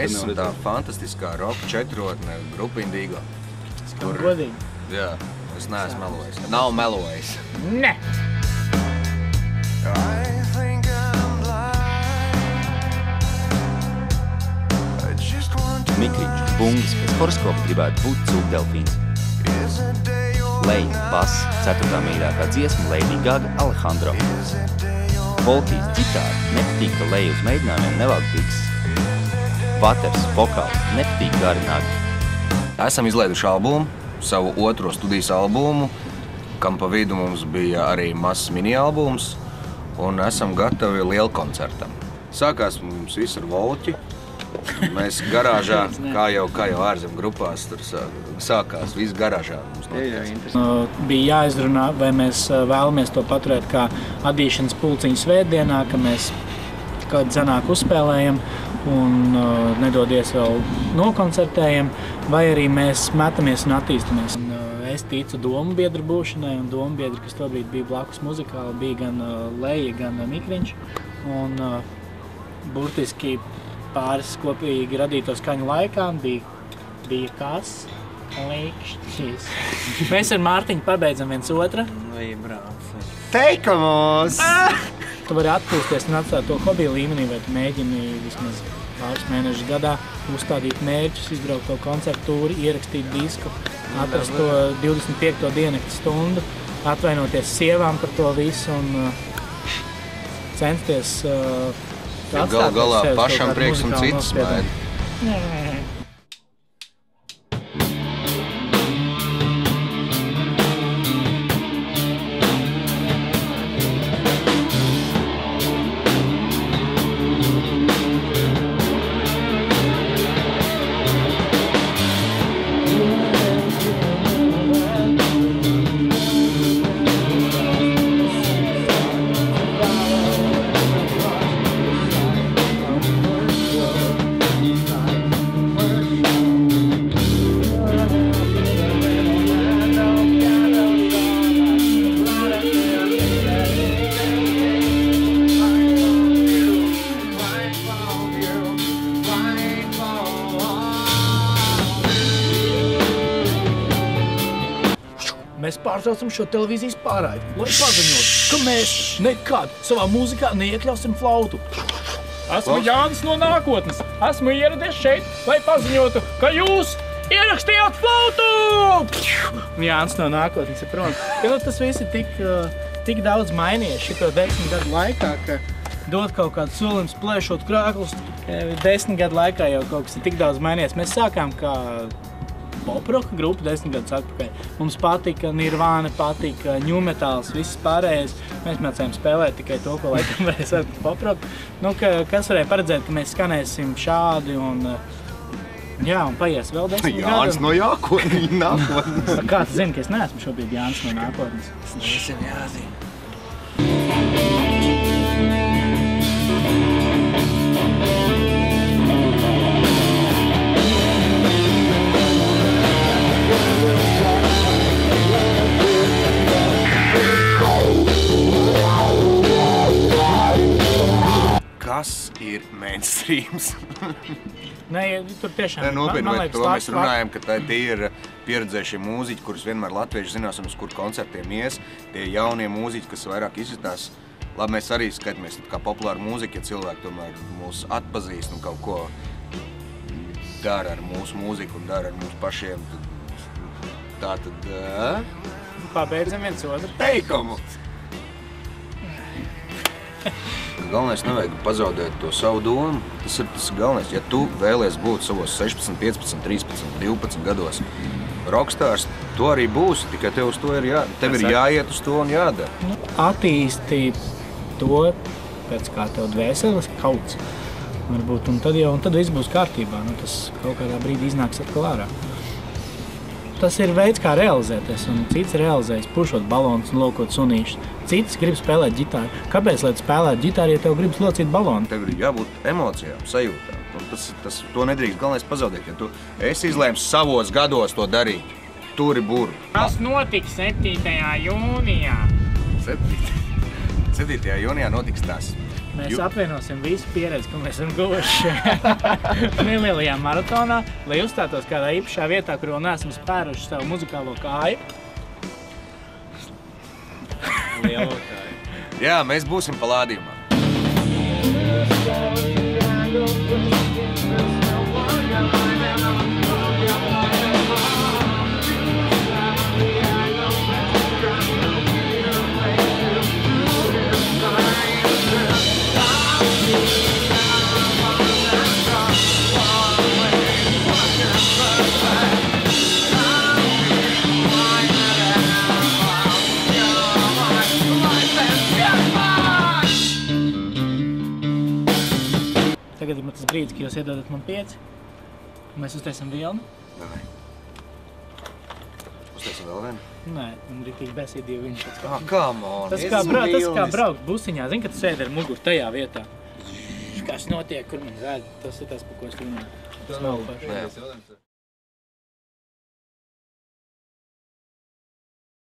Es un tā fantastiskā roka četrotne grupa Indigo. Kur godīgi? Jā, es neesmu melojis. Nav melojis. Ne! Mikriņš, Bungas, pēc horoskopa gribētu būt cūkdelfīns. Leja, bass, 4. mīļākā dziesma, Lady Gaga, Alejandro. Volkīs, ģitāra, nepatīk, ka Leja uz mēģinājumiem nevelk bikses. Vaters, vokāls, nepatīk gari nagi. Esam izlaiduši albumu, savu otro studijas albumu, kam pa vidu mums bija arī mazs mini-albums, un esam gatavi lielu koncertam. Sākās mums viss ar Volķi. Mēs garāžā, kā jau ārzem grupās, tur sākās, viss garāžā mums notiek. Bija jāizrunā, vai mēs vēlamies to paturēt kā adīšanas pulciņu svētdienā, ka mēs kādu zenāk uzspēlējam un nedodies vēl nokoncertējam, vai arī mēs metamies un attīstamies. Es ticu domu biedru būšanai, un domu biedri, kas tobrīd bija blakus muzikāli, bija gan Leja, gan Mikriņš. Un burtiski pāris kopīgi radīto skaņu laikā bija kas? Līkšķis. Mēs ar Mārtiņu pabeidzam viens otra. Vai brāl. Teikamos! Tu vari atpūsties un atstāt to hobiju līmenī, vai tu mēģini vismaz pāris mēnešus gadā uzstādīt mērķus, izbraukt to koncertu tūri, ierakstīt disku, atrast to 25. dienekta stundu, atvainoties sievām par to visu un censties Galā pašam prieks un citas maida. Mēs pārtraucam šo televīzijas pārraidi, lai paziņot, ka mēs nekad savā mūzikā neiekļausim flautu. Esmu Jānis no nākotnes. Esmu ieradies šeit, lai paziņotu, ka jūs ierakstījāt flautu! Jānis no nākotnes ir prom. Tas viss ir tik daudz mainījies šito 10 gadu laikā, ka dot kaut kādu soliņus, plēšot krāklus. 10 gadu laikā jau kaut kas ir tik daudz mainījies. Mēs sākām kā poproka grupa 10 gadus atpakaļ. Mums patika Nirvana, patika New Metals, viss pārējais. Mēs mācējām spēlēt tikai to, ko laikam varēja saukt par poproku. Kas varēja paredzēt, ka mēs skanēsim šādi un paies vēl 10 gadu. Jānis no nākotnes. Kā tu zini, ka es neesmu šobrīd Jānis no nākotnes? Es neesmu jāzina. Kas ir mainstreams? Nē, tur tiešām. Nopietni, vai to mēs runājam, ka tie ir pieredzējušie mūziķi, kurus vienmēr latvieši zinās un uz kur koncertiem ies. Tie jaunie mūziķi, kas vairāk izskatās. Labi, mēs arī skatāmies kā populāru mūziku, ja cilvēki tomēr mūs atpazīst un kaut ko dara ar mūsu mūziku un dara ar mūsu pašiem. Tātad... Pabeidzam viens otru. Teikumu! Galvenais nevajag pazaudēt to savu domu. Tas ir galvenais. Ja tu vēlies būt savos 16, 15, 13, 12 gados rokstārs, tu arī būsi, tikai tev uz to ir jāiet uz to un jādara. Attīsti to, pēc kā tev dvēseles kauts, varbūt, un tad viss būs kārtībā. Tas kaut kādā brīdī iznāks atkal ārā. Tas ir veids, kā realizēties, un cits realizējas pušot balonus un lokot sunīšus. Cits grib spēlēt ģitāru. Kāpēc, lai tu spēlētu ģitāru, ja tev gribas locīt balonu? Tev ir jābūt emocijām, sajūtām. To nedrīkst galvenais pazaudēt. Ja tu esi izlēms savos gados to darīt, turi burbu. Tas notiks 7. jūnijā. 7. jūnijā notiks tas. Mēs apvienosim visu pieredzi, ko mēs esam guvuši nelielajā maratonā, lai uzstātos kādā īpašā vietā, kur vēl neesam spēruši savu muzikālo kāju. Lielo kāju. Jā, mēs būsim palādījumā. Tagad ir tas brīdis, ka jūs iedodat man 5. Mēs uztaisim vilni. Davai. Uztaisim vēl vienu? Nē, man rītīgi besīdīja viņš. Come on! Tas kā braukt busiņā. Zini, kad tu sēdi ar muguru tajā vietā. Kas notiek, kur man zēd, tas ir tas, par ko es runāju. Tas nav paši.